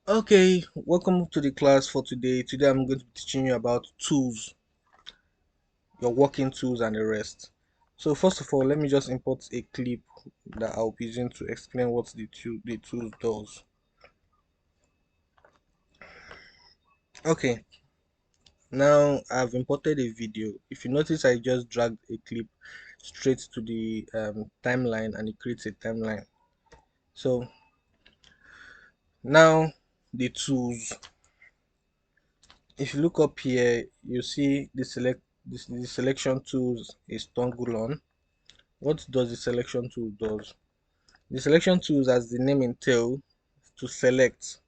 Okay, welcome to the class for today. Today I'm going to be teaching you about tools, your working tools and the rest. So first of all, let me just import a clip that I'll be using to explain what the tool does. Okay, now I've imported a video. If you notice, I just dragged a clip straight to the timeline and it creates a timeline. So now the tools. If you look up here, you see the selection tools is toggle on. What does the selection tool does? The selection tools, as the name entails, to select.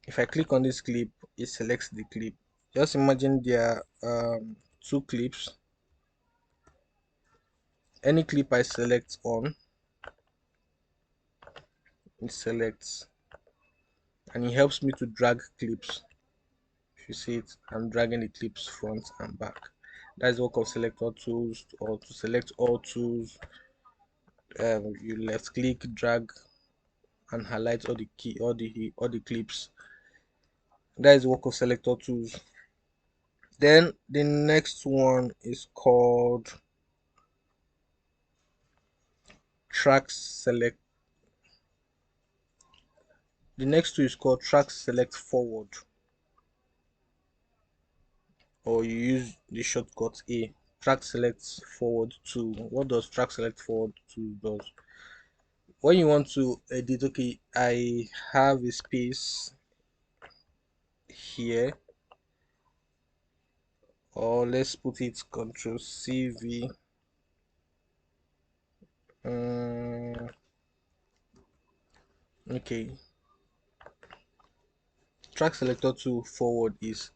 If I click on this clip, it selects the clip. Just imagine there are two clips. Any clip I select on, it selects, and it helps me to drag clips. If you see it, I'm dragging the clips front and back. That's the work of selector tools, or to select all tools. You left click, drag, and highlight all the clips. That is the work of selector tools. Then the next one is called track select. The next two is called track select forward, or you use the shortcut A. Track select forward to. What does track select forward to does? When you want to edit, okay, I have a space here, or let's put it Control CV. Okay, track selector to forward is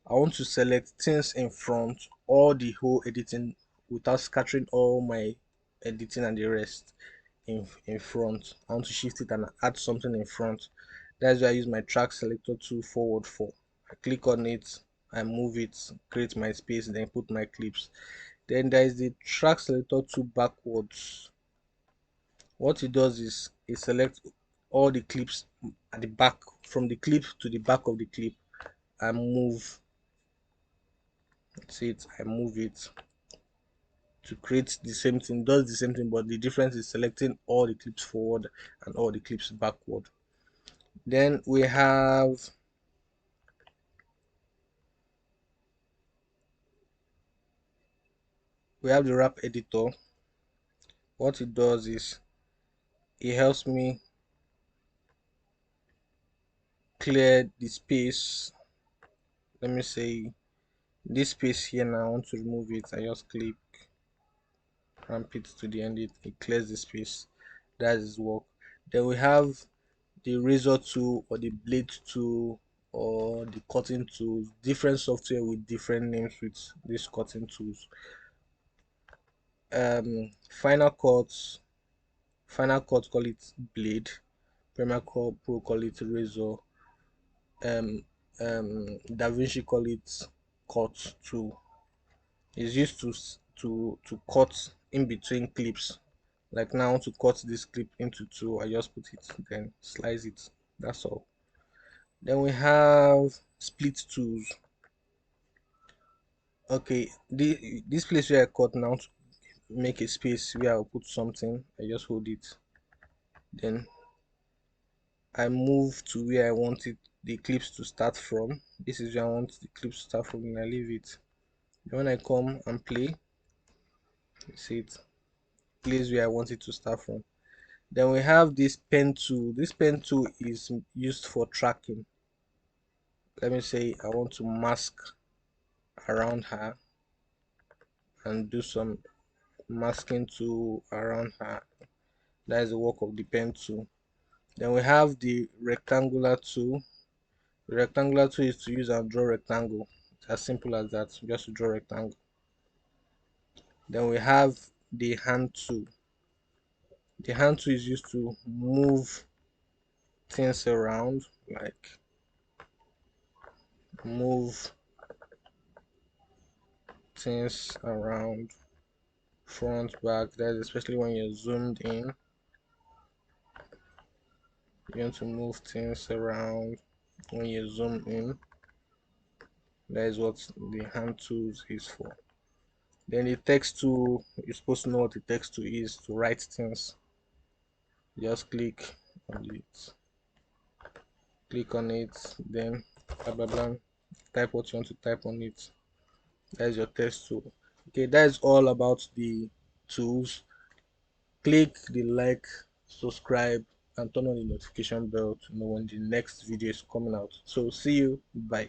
I want to select things in front, all the whole editing without scattering all my editing and the rest in front. I want to shift it and add something in front. That's why I use my track selector to forward for. I click on it, I move it, create my space, then put my clips. Then there is the track selector to backwards. What it does is it selects all the clips at the back, from the clip to the back of the clip, and move it. I move it to create the same thing, does the same thing, but the difference is selecting all the clips forward and all the clips backward. Then we have the wrap editor. What it does is it helps me clear the space. Let me say this space here. Now I want to remove it. I just click, ramp it to the end. It clears the space. That is work. Then we have the razor tool, or the blade tool, or the cutting tools. Different software with different names with these cutting tools. Final Cut, call it blade. Premiere Pro call it razor. um DaVinci call it cut tool. It's used to cut in between clips. Like now I want to cut this clip into two, I just put it, then slice it. That's all. Then we have split tools. Okay, this place where I cut now, to make a space where I'll put something, I just hold it, then I move to where I want the clips to start from. This is where I want the clips to start from, and I leave it. Then when I come and play, you see it plays where I want it to start from. Then we have this pen tool. This pen tool is used for tracking. Let me say I want to mask around her and do some masking tool around her. That is the work of the pen tool. Then we have the rectangular tool. The rectangular tool is to use and draw rectangle. It's as simple as that, just to draw rectangle. Then we have the hand tool. The hand tool is used to move things around, like move things around front, back. That's especially when you're zoomed in. You want to move things around when you zoom in. That is what the hand tools is for. Then the text tool, you're supposed to know what the text tool is to write things. Just click on it, then blah blah blah, type what you want to type on it. That is your text tool. Okay, that is all about the tools. Click the like, subscribe, and turn on the notification bell to know when the next video is coming out. So see you, bye.